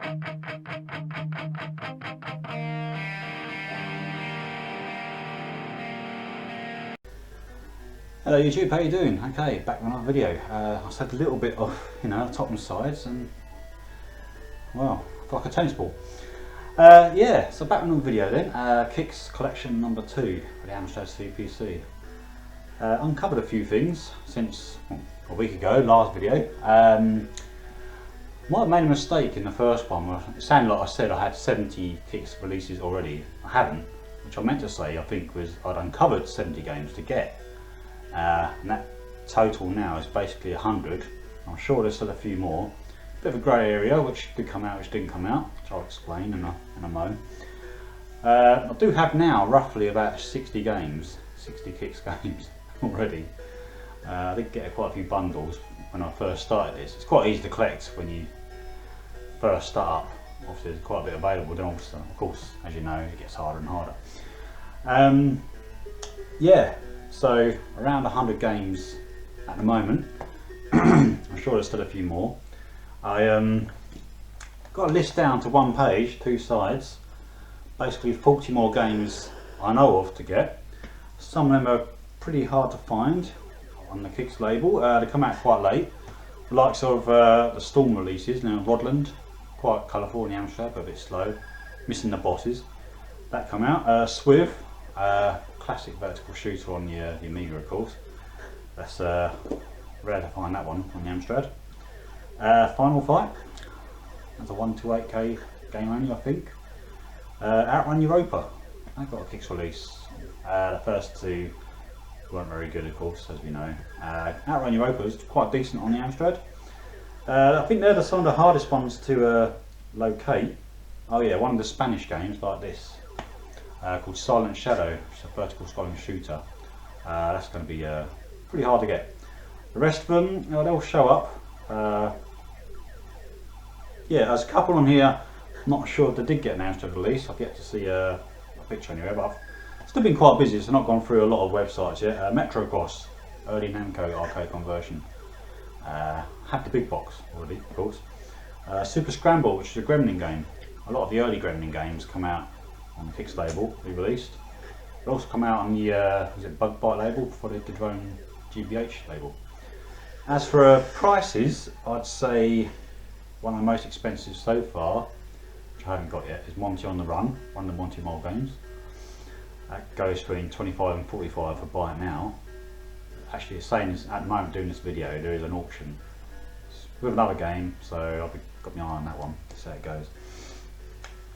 Hello YouTube, how you doing? Okay, back with another video. I just had a little bit of, top and sides, and well, like a tennis ball. Yeah, so back with another video then. Kixx collection number 2 for the Amstrad CPC. Uncovered a few things since a week ago, last video. Might have made a mistake in the first one. It sounded like I said I had 70 Kixx releases already. I haven't, which I meant to say I think was I'd uncovered 70 games to get. And that total now is basically 100. I'm sure there's still a few more. Bit of a grey area, which did come out, which didn't come out, which I'll explain in a moment. I do have now roughly about 60 games, 60 Kixx games already. I did get quite a few bundles when I first started this. It's quite easy to collect when you first start up. Obviously there's quite a bit available, then obviously, of course, as you know, it gets harder and harder. Yeah. So around 100 games at the moment. I'm sure there's still a few more. I got a list down to one page, 2 sides. Basically 40 more games I know of to get. Some of them are pretty hard to find on the Kixx label. They come out quite late. The likes of the Storm releases, now Rodland, quite colourful in the Amstrad, but a bit slow. Missing the bosses. That come out. Swiv. Classic vertical shooter on the Amiga, of course. That's rare to find that one on the Amstrad. Final Fight. That's a 128K game only, I think. Outrun Europa. I got a Kixx release. The first 2 weren't very good, of course, as we know. Outrun Europa is quite decent on the Amstrad. I think they're some of the hardest ones to locate. Oh yeah, one of the Spanish games like this. Called Silent Shadow, which is a vertical scrolling shooter. That's going to be pretty hard to get. The rest of them, they'll show up. Yeah, there's a couple on here. Not sure if they did get an Amstrad release. I've yet to see a picture anywhere, but I've still been quite busy, so I've not gone through a lot of websites yet. Metrocross, early Namco arcade conversion. Had the big box already, of course. Super Scramble, which is a Gremlin game. A lot of the early Gremlin games come out on the Kixx label, re-released. It also come out on the was it Bug Bite label before they did their own GBH label. As for prices, I'd say one of the most expensive so far, which I haven't got yet, is Monty on the Run, one of the Monty Mole games. That goes between 25 and 45 for buy it now. Actually, it's saying this, at the moment doing this video, there is an auction with another game, so I've got my eye on that one to see how it goes.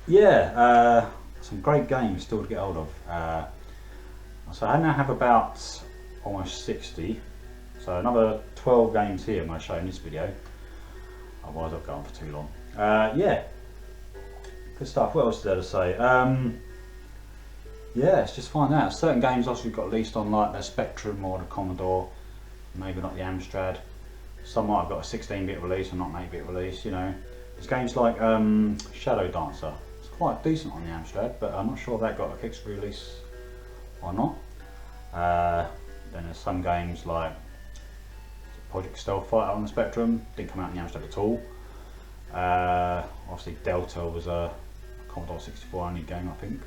Yeah. Some great games still to get hold of. So I now have about almost 60. So another 12 games here I'm going to show in this video. Otherwise I'll go on for too long. Yeah, good stuff. What else is there to say? Yeah, let's just find out. Certain games also got released on like the Spectrum or the Commodore. Maybe not the Amstrad. Some might have got a 16-bit release and not an 8-bit release. There's games like Shadow Dancer. Quite decent on the Amstrad, but I'm not sure if that got a Kixx release or not. Then there's some games like Project Stealth Fighter on the Spectrum, didn't come out in the Amstrad at all. Obviously Delta was a Commodore 64 only game, I think.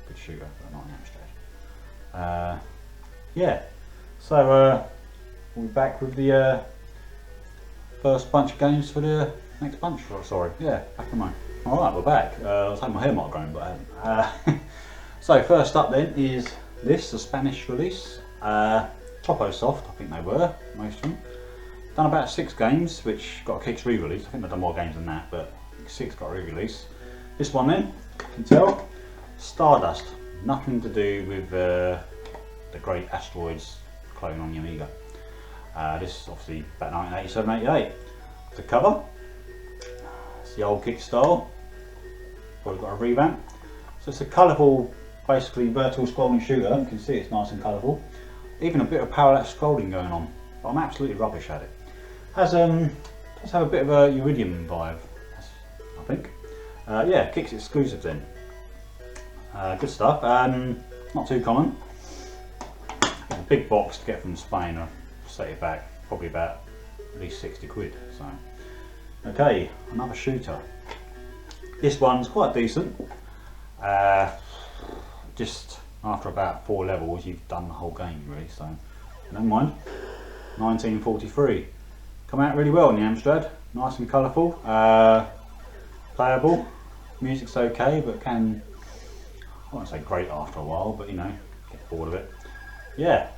Good shooter, but not on the Amstrad. Yeah, so we'll be back with the first bunch of games for the next bunch. Oh, sorry, yeah, back in mine. Alright, we're back. I was having my hair might have grown, but I haven't. So first up then is this, the Spanish release. Topo Soft, I think they were, most of them. Done about 6 games, which got a Kixx re-release. I think they've done more games than that, but 6 got a re-release. This one then, you can tell, Stardust. Nothing to do with the great Asteroids clone on the Amiga. This is obviously about 1987-88. The cover. It's the old Kixx style. Probably got a revamp. So it's a colourful, basically vertical scrolling shooter. You can see it's nice and colourful. Even a bit of parallax scrolling going on. But I'm absolutely rubbish at it. Does have a bit of a Uridium vibe, I think. Yeah, Kixx exclusive then. Good stuff. Not too common. A big box to get from Spain. I'll set it back probably about at least 60 quid. So, okay, another shooter. This one's quite decent. Just after about 4 levels you've done the whole game really, so never mind. 1943. Come out really well in the Amstrad. Nice and colourful. Playable. Music's okay, but can, I won't say great after a while, but you know, get bored of it. Yeah.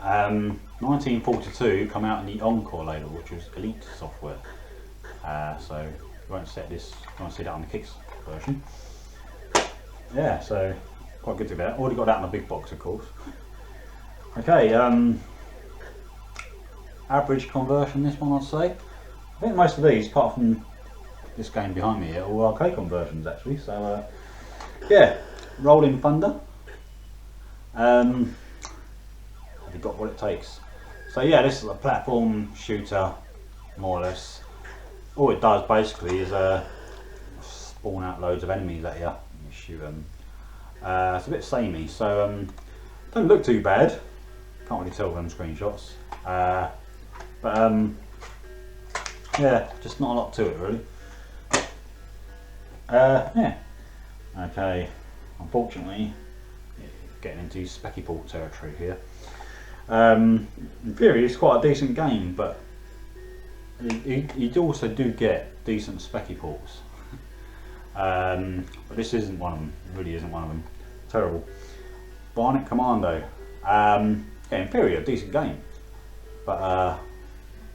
1942 come out in the Encore label, which was Elite software. So you won't see that on the Kixx version. Yeah, so quite good to get. Already got that in the big box, of course. Okay, average conversion. This one, I'd say. I think most of these, apart from this game behind me, are all arcade conversions actually. So yeah, Rolling Thunder. Have you got what it takes? So yeah, this is a platform shooter, more or less. All it does basically is spawn out loads of enemies at you. You shoot them. It's a bit samey, so don't look too bad. Can't really tell from screenshots. But yeah, just not a lot to it really. Yeah. Okay. Unfortunately, getting into Spiky Ball territory here. In theory, it's quite a decent game, but you also do get decent Spiky Balls. But this isn't one of them. It really isn't one of them. Terrible. Bionic Commando. Yeah, in theory, a decent game, but I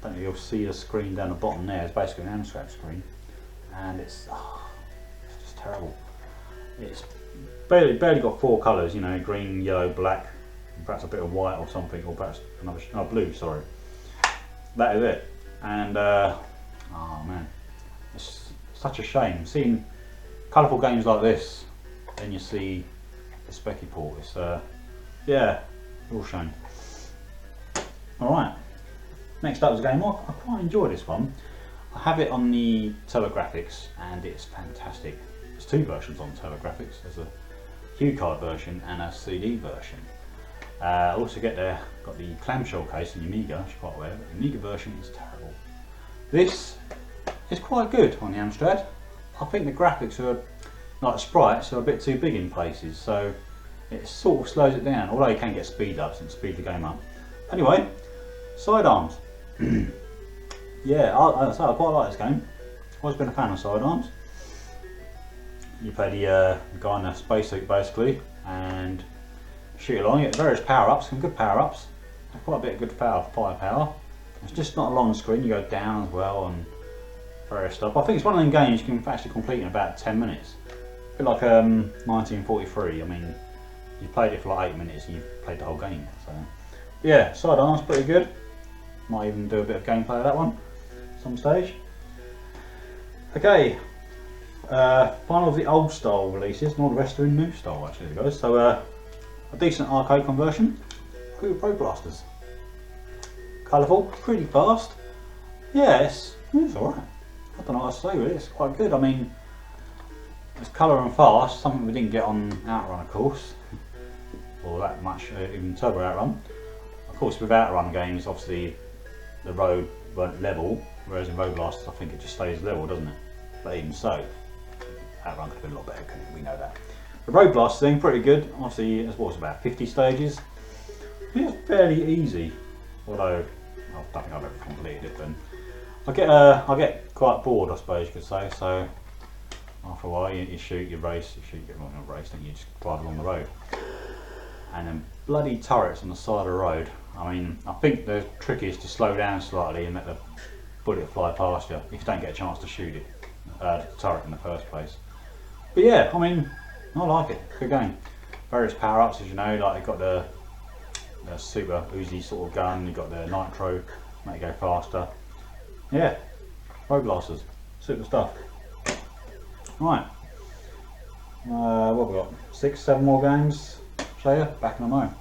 don't know if you'll see the screen down the bottom there. It's basically an Amstrad screen, and it's just terrible. It's barely got 4 colours, you know, green, yellow, black, perhaps a bit of white or something, or perhaps another blue. Sorry, that is it. And oh man, it's such a shame seeing colourful games like this. Then you see the Spiky Ball. It's yeah, real shame. All right. Next up is a game I quite enjoy this one. I have it on the Telegraphics and it's fantastic. There's 2 versions on Telegraphics. There's a Hue card version and a CD version. I also got the clamshell case in the Amiga, which is quite rare. The Amiga version is terrible. This is quite good on the Amstrad. I think the graphics are, like the sprites, are a bit too big in places, so it sort of slows it down, although you can get speed ups and speed the game up. Anyway, sidearms. Yeah, I quite like this game. Always been a fan of sidearms. You play the guy in a spacesuit basically, and shoot along. You get various power-ups, some good power-ups. Quite a bit of good firepower. It's just not a long screen. You go down as well and various stuff. I think it's one of them games you can actually complete in about 10 minutes. A bit like 1943. I mean, you played it for like 8 minutes and you've played the whole game. So yeah, sidearms pretty good. Might even do a bit of gameplay of that one some stage. Okay, final of the old style releases, and all the rest are in new style actually, guys. So a decent arcade conversion. Pro Blasters. Colourful, pretty fast. Yeah, it's alright. I don't know what to say really, it's quite good. I mean, it's colour and fast, something we didn't get on Outrun of course, or that much, even Turbo Outrun. Of course with Outrun games, obviously the road weren't level, whereas in Road Blasters I think it just stays level, doesn't it? But even so, Outrun could have been a lot better, couldn't it? We know that. The Road Blasters thing, pretty good. Obviously, it's what's about 50 stages. It's fairly easy, although I don't think I've ever completed it. Then I get quite bored, I suppose you could say. So after a while, you shoot, you race, well, not race, then you just drive along the road. And then bloody turrets on the side of the road. I mean, I think the trick is to slow down slightly and let the bullet fly past you if you don't get a chance to shoot it, the turret in the first place. But yeah, I mean, I like it. Good game. Various power-ups, as you know, like you've got the super Uzi sort of gun, you've got the nitro, make you go faster. Yeah, Road Blasters, super stuff. Right, what have we got? 6, 7 more games. Show you back in a moment.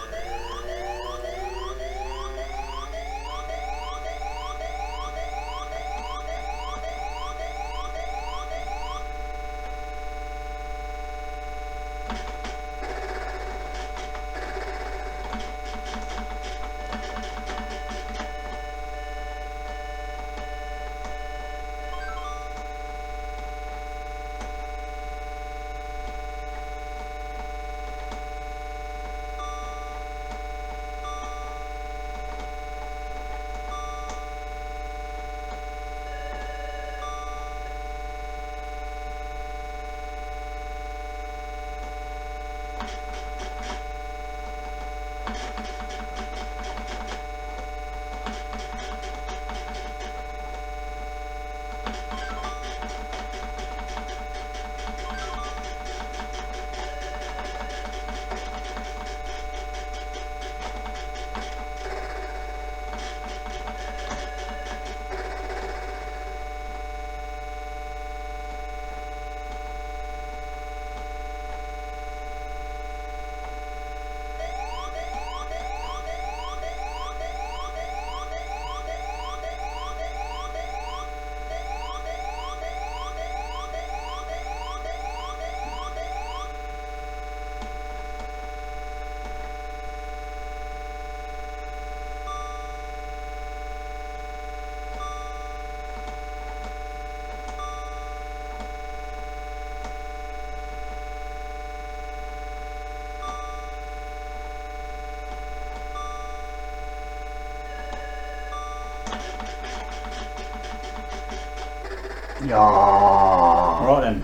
Right then,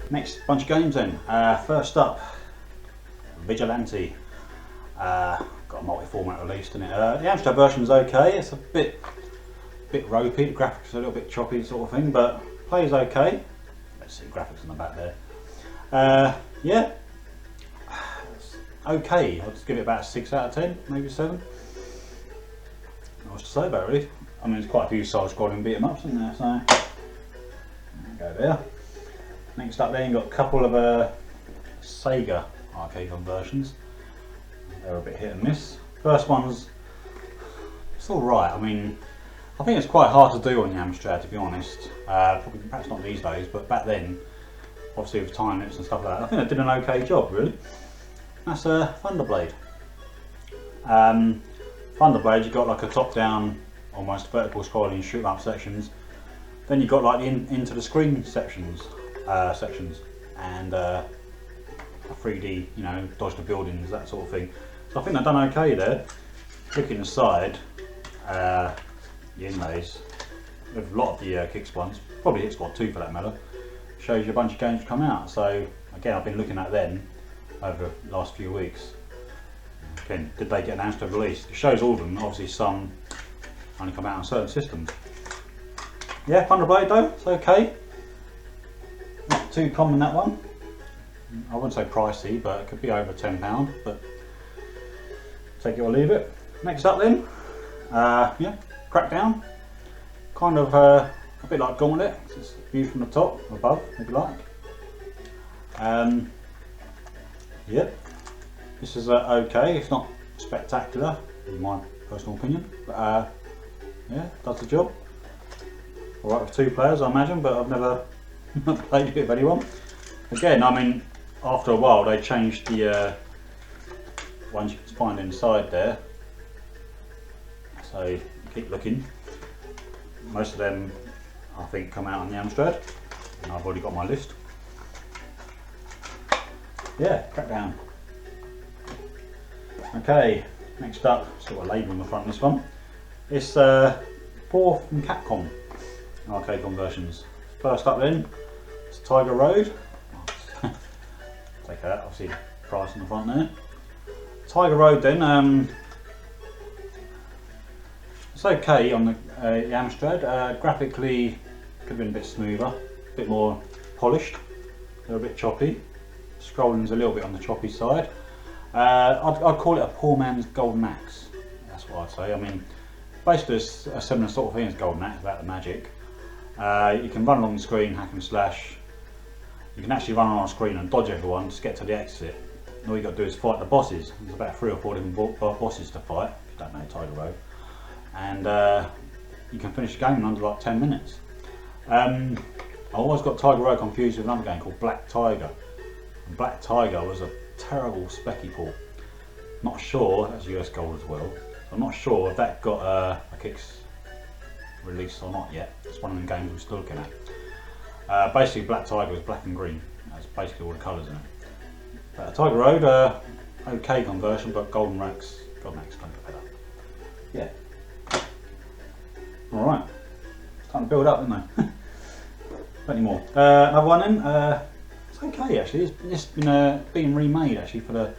next bunch of games then. First up, Vigilante. Got a multi-format release, didn't it? The Amstrad version is okay. It's a bit ropey. The graphics are a little bit choppy, sort of thing, but plays okay. Let's see graphics on the back there. Yeah, it's okay. I'll just give it about a 6 out of 10, maybe 7. Not much to say about it, really. I mean, there's quite a few side-scrolling beat 'em ups, isn't there? So go there. Next up, then you've got a couple of Sega arcade conversions. They're a bit hit and miss. First one's, it's all right. I mean, I think it's quite hard to do on the Amstrad, to be honest. Probably, perhaps not these days, but back then, obviously with time limits and stuff like that, I think they did an okay job, really. That's Thunderblade. Thunderblade, you've got like a top-down, almost vertical scrolling shoot 'em up sections. Then you've got like the into the screen sections, and a 3D, you know, dodge the buildings, that sort of thing. So I think they've done okay there. Looking aside, the inlays, with a lot of the Kixx ones, probably Kixx 2 for that matter, shows you a bunch of games come out. So again, I've been looking at them over the last few weeks. Again, did they get an Amstrad release? It shows all of them. Obviously, some only come out on certain systems. Yeah, Thunderblade though, it's okay. Not too common, that one. I wouldn't say pricey, but it could be over £10, but take it or leave it. Next up then, yeah, Crackdown. Kind of a bit like Gauntlet, it's viewed from the top, above, if you like. Yeah, this is okay, it's not spectacular, in my personal opinion, but yeah, does the job. Alright with 2 players, I imagine, but I've never played it with anyone. Again, I mean, after a while they changed the ones you can find inside there. So keep looking. Most of them, I think, come out on the Amstrad, and I've already got my list. Yeah, Crackdown. Okay, next up, sort of label on the front of this one. It's 4 from Capcom arcade conversions. First up then, it's Tiger Road. Take that, obviously price on the front there. Tiger Road then, it's okay on the Amstrad. Graphically, could have been a bit smoother, a bit more polished. They're a bit choppy. Scrolling's a little bit on the choppy side. I'd call it a poor man's Golden Axe. That's what I'd say. I mean, basically it's a similar sort of thing as Golden Axe, about the magic. You can run along the screen, hack and slash. You can actually run on a screen and dodge everyone to get to the exit. And all you got to do is fight the bosses. There's about 3 or 4 different bosses to fight, if you don't know Tiger Road. And you can finish the game in under like 10 minutes. I always got Tiger Road confused with another game called Black Tiger. And Black Tiger was a terrible Spiky Ball. Not sure, that's US Gold as well. I'm not sure if that got a Kixx release or not yet. It's one of the games we're still looking at. Basically, Black Tiger was black and green. That's basically all the colours in it. Tiger Road, okay conversion, but Golden Axe don't get better. Yeah. All right. It's time to build up, isn't it? Plenty more. Another one then. It's okay actually. It's been being remade actually for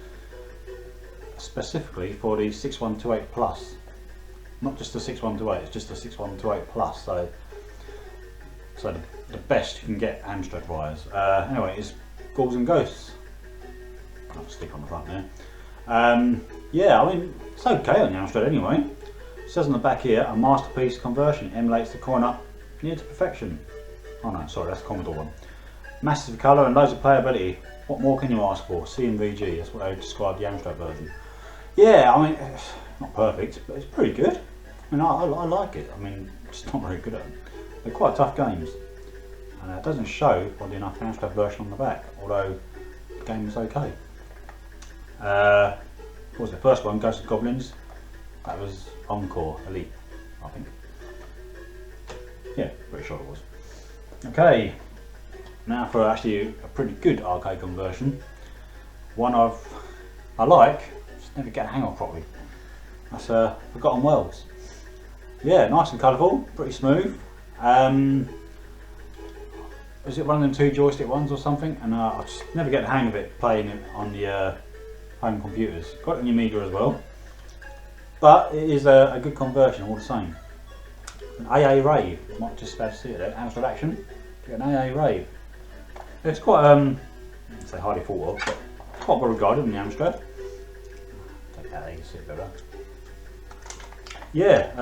specifically for the 6128 Plus. Not just the 6128, it's just the 6128 Plus. So the best you can get Amstrad wise. Anyway, it's Ghouls and Ghosts. I'll stick on the front there. Yeah, I mean, it's okay on the Amstrad anyway. It says on the back here, a masterpiece conversion emulates the coin up near to perfection. Oh no, sorry, that's the Commodore one. Massive colour and loads of playability. What more can you ask for? CMVG, that's what they describe the Amstrad version. Yeah, I mean, it's not perfect, but it's pretty good. I mean, I like it. I mean, it's not very good at them. They're quite tough games. And it doesn't show, oddly enough, the Amstrad version on the back, although the game is okay. What was the first one? Ghosts and Goblins. That was Encore Elite, I think. Yeah, pretty sure it was. Okay, now for actually a pretty good arcade conversion. One I like, just never get a hang of properly. That's Forgotten Worlds. Yeah, nice and colourful, pretty smooth. is it one of them 2 joystick ones or something? And I just never get the hang of it playing it on the home computers. Got it on your Amiga as well, but it is a good conversion all the same. An AA Rave, you might just about to see it there. Amstrad Action, get an AA Rave. It's quite I'd say highly thought of, but quite well regarded in the Amstrad. Take that, you can see it better. Yeah,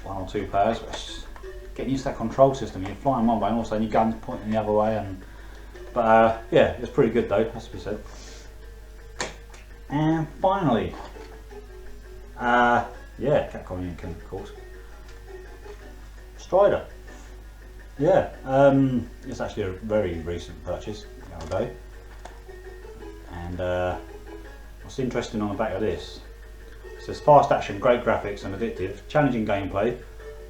1 or 2 players. Getting used to that control system. You're flying one way and also your gun's pointing the other way. But yeah, it's pretty good though, has to be said. And finally, yeah, Capcom Inc. of course. Strider. Yeah, it's actually a very recent purchase the other day. And what's interesting on the back of this, it says fast action, great graphics and addictive, challenging gameplay,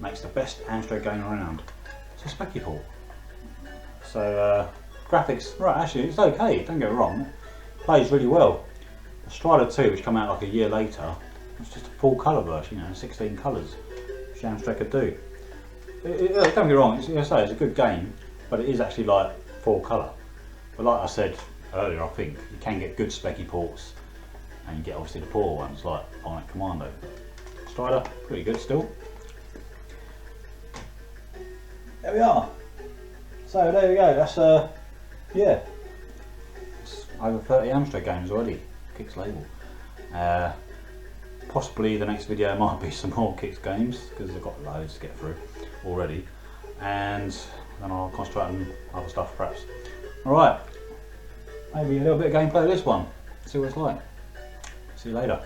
makes the best Amstrad game around. It's a Spiky Ball. So graphics, right, actually it's okay, don't get me wrong, it plays really well. The Strider 2, which came out like a year later, it's just a full colour version, you know, 16 colours, which Amstrad could do. Don't get me wrong, it's a good game, but it is actually like full colour. But like I said earlier, I think you can get good specky ports, and you get obviously the poor ones like Bionic Commando. Strider, pretty good still. There we are. So there we go. That's yeah, it's over 30 Amstrad games already. Kixx label. Possibly the next video might be some more Kixx games because I've got loads to get through already, and then I'll concentrate on other stuff perhaps. All right, maybe a little bit of gameplay of this one. See what it's like. See you later.